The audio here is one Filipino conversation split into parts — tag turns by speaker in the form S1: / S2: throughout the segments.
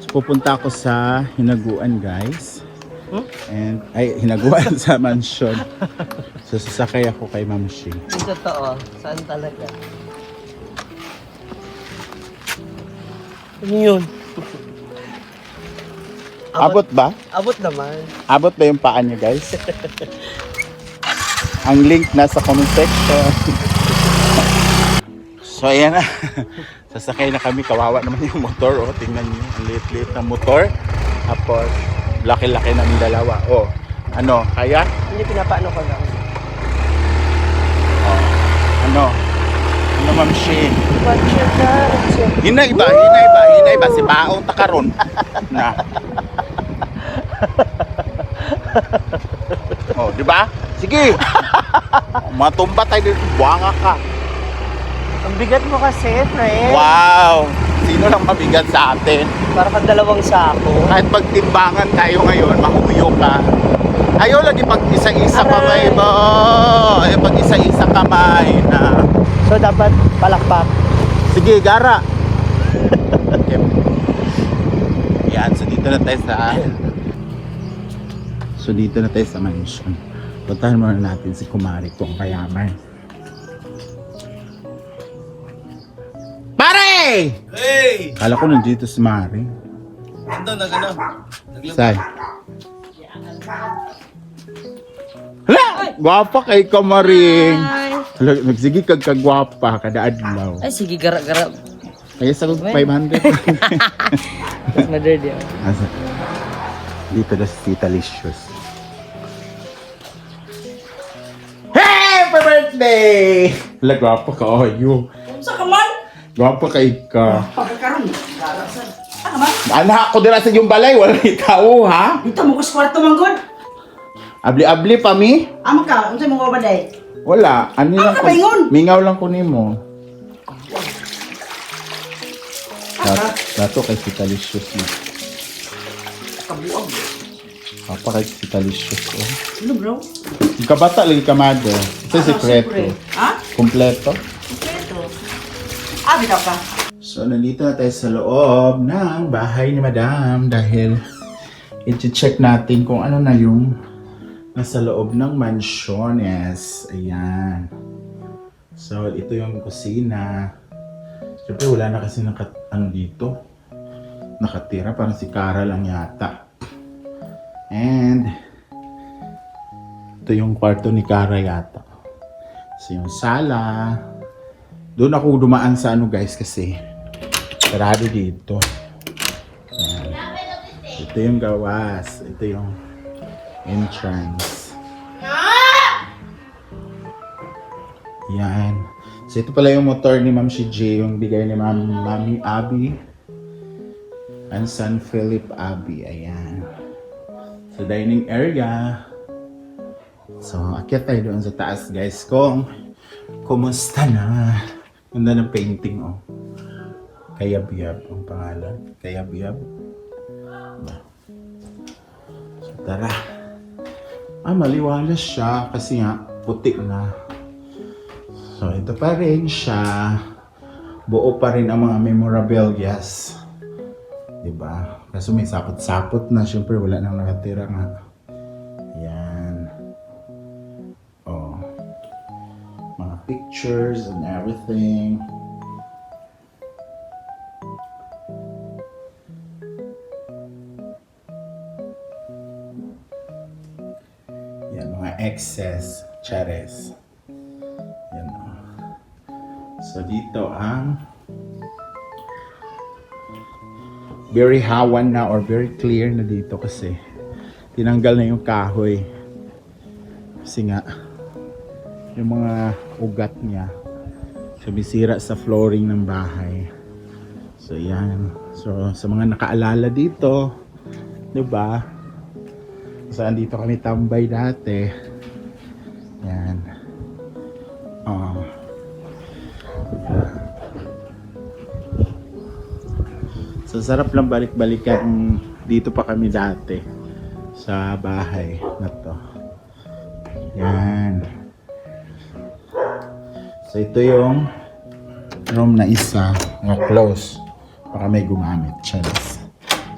S1: Pupunta ako sa Hinaguan, guys. And ay hinaguan sa mansion. So sasakay ako kay Ma'am Shi.
S2: Yung totoo, saan talaga? Ano yun?
S1: Abot ba?
S2: Abot naman.
S1: Abot ba yung paa niyo, guys? Ang link nasa comment section. So ayan na. Sasakay na kami. Kawawa naman yung motor. Oh, tingnan niyo. Ang liit-liit na motor. Tapos laki-laki ng dalawa. Oh, ano? Kaya?
S2: Hindi, pinapaano ko lang.
S1: Oh, ano? Ano, Ma'am Shi?
S2: What's your dance?
S1: Hinay ba? Si Baong Takaron. Na. Oh, di ba? Sige. Matumba tayo dito. Buwanga ka.
S2: Ang bigat mo kasi, friend.
S1: Wow! Sino lang mabigat sa atin?
S2: Para kang dalawang sako.
S1: Kahit pagtimbangan tayo ngayon, mahuyo ka. Ayaw lagi pag isa-isa kamay mo. Ayaw pag isa-isa kamay na.
S2: So, dapat palakpak.
S1: Sige, gara. Okay. Yan, so dito na tayo sa mansion. Puntahan muna natin si Kumari kung kayaman. Pare!
S3: Hey!
S1: Kala ko nandito si Mari.
S3: Ando, nagano?
S1: Saan? Hala! Gwapa kay Kamaring. Hala, nagsige kag kagwapa kada adlaw.
S2: Ay, sige, gara-gara.
S1: Kaya sa 500.
S2: Mas madirdi ako.
S1: Asa? Dito na si Tita Licious. Happy birthday! Hala, gwapa ka. Oh, you.
S4: Sa kaman?
S1: Gwapa kay ka.
S4: Pagkakaroon. Darasan. Ah, kaman?
S1: Anak ko dira sa iyong balay. Wala ikaw, ha?
S4: Dito mo kus kwarto manggod.
S1: Abli-abli pa mi?
S4: Amo ka, unsay mo babaday?
S1: Wala. Ano lang ko?
S4: kapaingon?
S1: Mingaw lang ko nimo. Dato kay Tita Licious mo.
S4: Kabuog.
S1: Papa kay Tita Licious ko.
S4: Ano bro?
S1: Kabata lagi kamado. Ito sikreto.
S4: Ha?
S1: Kompleto.
S4: Sikreto. Ah, bitaw ka.
S1: So, nandito na tayo sa loob ng bahay ni Madam dahil i-check natin kung ano na yung nasa loob ng mansion. Yes, ayan. So, ito yung kusina. Siyempre, wala na kasi dito. Nakatira, parang si Cara lang yata. And, ito yung kwarto ni Cara yata. So, yung sala. Doon ako dumaan sa guys kasi sarado dito. Ayan. Ito yung gawas. Ito yung entrance. Yan. So ito pala yung motor ni Ma'am Shi J, yung bigay ni Mami Abby and San Philip Abby. Ayan. So dining area. So akyat tayo doon sa taas guys kung kumusta na. Ganda ng painting oh. Kayab-yab ang pangalan. Kayab-yab. So tara. Maliwalas siya kasi nga puti na. So ito pa rin siya. Buo pa rin ang mga memorabilias. Diba? Kaso may sapot-sapot na. Siyempre wala nang nakatira nga. Yan. Oh. Mga pictures and everything. Yan, mga excess chares. Yan. So dito ang very hawan na or very clear na dito kasi tinanggal na yung kahoy. Kasi nga yung mga ugat niya sumisira sa flooring ng bahay. So yan. So sa mga nakaalala dito, 'di ba? Saan dito kami tambay dati. Yan. Oh. So sarap lang balik-balikan dito pa kami dati sa bahay na to. Yan. So ito yung room na isa na close. Baka may gumamit. Charis.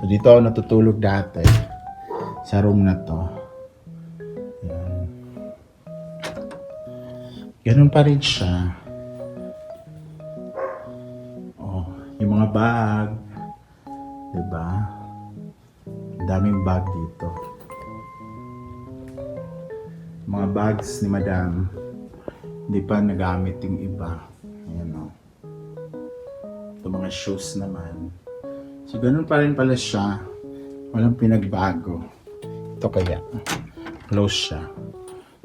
S1: So dito ako natutulog dati. Sa room na to. Yan. Ganun pa rin siya. Oh, yung mga bag. Diba? Ang daming bag dito. Mga bags ni Madam. Hindi pa nagamit yung iba. Ayan o. Ito mga shoes naman. So, ganun pa rin pala siya. Walang pinagbago. Ito kaya. Close siya.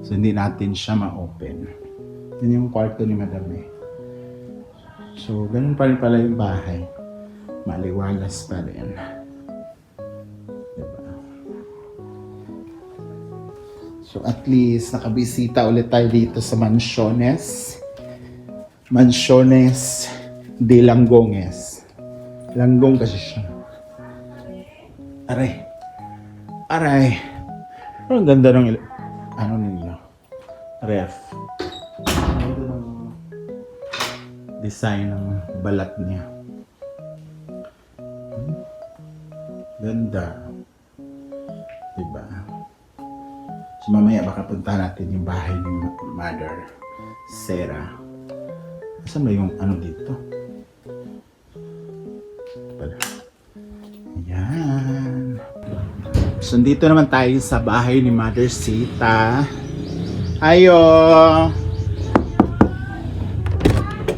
S1: So, hindi natin siya ma-open. Yun yung kwarto ni Madam eh. So, ganun pa rin pala yung bahay. Maliwalas pa rin. Diba? So, at least, nakabisita ulit tayo dito sa Mansiones. Mansiones de Langonges. Langgong kasi siya. Aray. Aray. Pero ang ganda ng ano ninyo? Ref. Ang ganda ng design ng balat niya. Ganda. Diba? So mamaya baka punta natin yung bahay ni Mother Sarah. Saan ba yung ano dito? Pala. Ayan. So, dito naman tayo sa bahay ni Mother Sita. Ayo!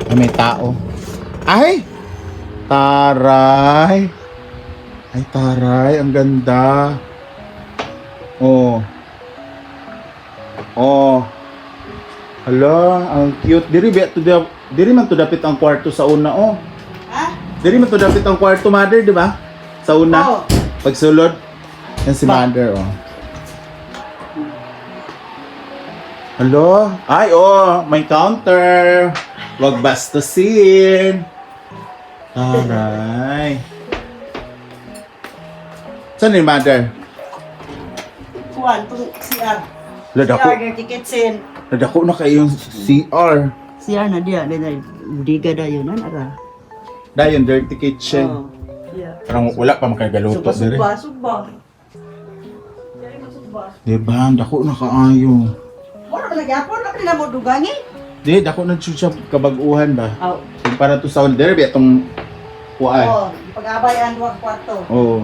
S1: Ay, may tao. Ay! Taray! Ay, taray. Ang ganda. Oh. Oh. Hala, ang cute. Diri man to dapit ang kwarto sa una, oh.
S4: Ha?
S1: Diri man to dapit ang kwarto, Mother, di ba? Sa una.
S4: Oo.
S1: Pagsulod. Yan si Mother, oh. Hello? Ay, oh, may counter. Wag bastusin. Aray. Saan ni Mother?
S4: Kuwan, itong CR.
S1: Ladako.
S4: CR, yung ticket sin.
S1: Ladako na kayo yung CR.
S4: CR na diya. Diga da yun. Ano ka?
S1: Dayon, dirty kitchen.
S4: Oo. Yeah.
S1: Parang wala pa makagaluto dire.
S4: Suba.
S1: Diba, ang dako na kaayo.
S4: Wala ba nagyapon? Wala na mo dugangi?
S1: Di, dako na siya kabaguhan ba?
S4: Oo.
S1: Para to sound derby, itong kuan.
S4: Oo. Pag-abayan, duwa kwarto.
S1: Oo.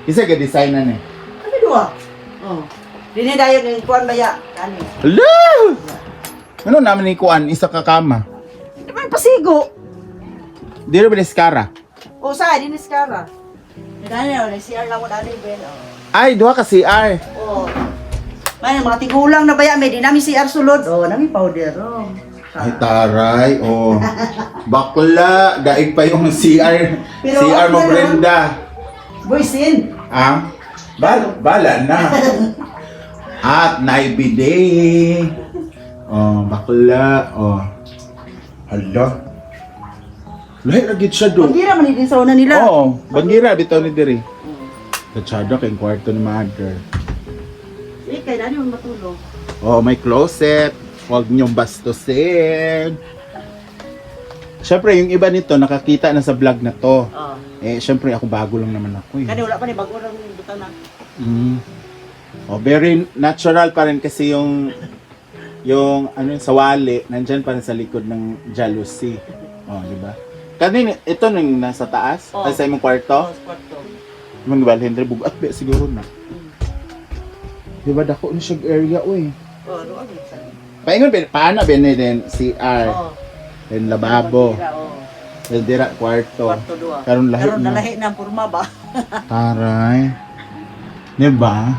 S1: Isa ka designan eh.
S4: Ano duwa? Oo. Dini dayon yung kuwan baya. Kani.
S1: Hello! Ano naman ni kuan? Isa ka kama.
S4: Di ba yung pasigo?
S1: Di rin ba niskara?
S4: O sa, dinis kara. Dani na, CR lang mo dali, Ben.
S1: Ay, duha ka CR.
S4: Oo. May mga tigulang na baya, may di namin CR sulod. Oo, namin powder. Oo.
S1: Ay, taray. Oh. Bakla. Daig pa yung CR.
S4: Pero
S1: CR mo,
S4: okay
S1: Brenda.
S4: Boysin.
S1: Ah? Bala na. At naibide. Oh, bakla. Oh. Hala. Lahi lagi siya do.
S4: Pagkira man din sa una nila.
S1: Oo, bangira bitaw ni diri. Katsada kay kwarto ni Mother.
S4: Eh, kaya dani mo matulog.
S1: Oh, may closet. Huwag niyong bastusin. Siyempre, yung iba nito nakakita na sa vlog na to.
S4: Oo.
S1: Eh, siyempre ako bago lang naman ako
S4: Kani
S1: eh.
S4: wala pa ni bago lang yung butang na.
S1: Oh, very natural pa rin kasi yung ano sa wali, nandyan pa rin sa likod ng jealousy. Oh, di ba? Kanina, ito nung nasa taas,
S4: Oo.
S1: sa imong kwarto.
S4: Oo, kwarto.
S1: Mga balhendre bugat be siguro na. Di ba dako ni siya area oy.
S4: Oo, doon din sa.
S1: Paingon ben paana ben din CR,
S4: Oo.
S1: then lababo,
S4: Pagkira, oo.
S1: then dira kwarto.
S4: Kwarto duwa.
S1: Karon lahi
S4: Karon
S1: na.
S4: nalahi na ang porma ba?
S1: Taray. Di ba?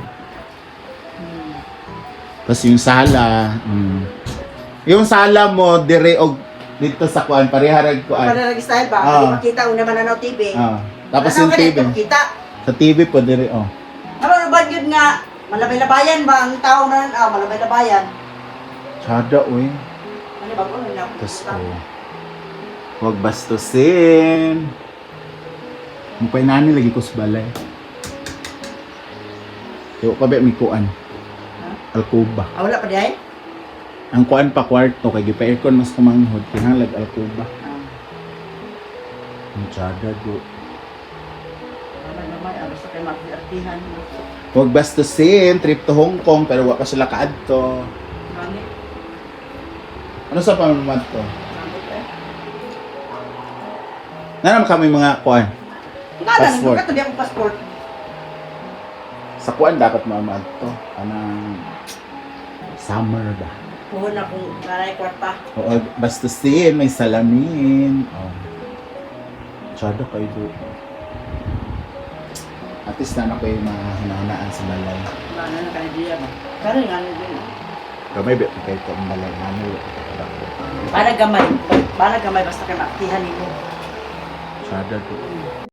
S1: Tapos yung sala, yung sala mo dire og dito sa kuan pariharag kuan.
S4: Para lagi style ba?
S1: Oo.
S4: Hindi makita una mananaw TV.
S1: Ah, tapos
S4: Ano
S1: yung
S4: ka
S1: TV.
S4: dito kita?
S1: Sa TV po dire oh.
S4: Ano ba yun nga? Malabay-labayan ba ang tao na malabay-labayan?
S1: Tsada oy.
S4: Ano ba ko na?
S1: Tapos oh. Huwag bastusin. Mupay nani lagi ko sa balay. Yung pa ba may kuan? Alkuba.
S4: Ah, wala pa di ay?
S1: Ang kuan pa kwarto kay gipa aircon mas kumanghod kinahanglan alkuba. Ang tsada do.
S4: Mamay, basta kayo mag-artihan mo.
S1: Huwag bastusin, trip to Hong Kong, pero wala pa sila kaadto.
S4: Gamit.
S1: Ano sa pamamat to?
S4: Gamit eh.
S1: Naram kami mga kuan.
S4: Passport.
S1: Passport.
S4: Ito di akong passport.
S1: Sa kuan dapat mamad to. Anang summer ba?
S4: Puhon na kung nanay kwarta.
S1: Oo, bastusin, may salamin. Oh. Tsada kayo doon. At least na ako yung mga hinahanaan sa balay.
S4: Ano na kanadiya ba? Kari nga na din.
S1: Kamay, bet kayo ito ang balay. Ano,
S4: Para gamay basta kayo maaktihan nimo.
S1: tsada doon.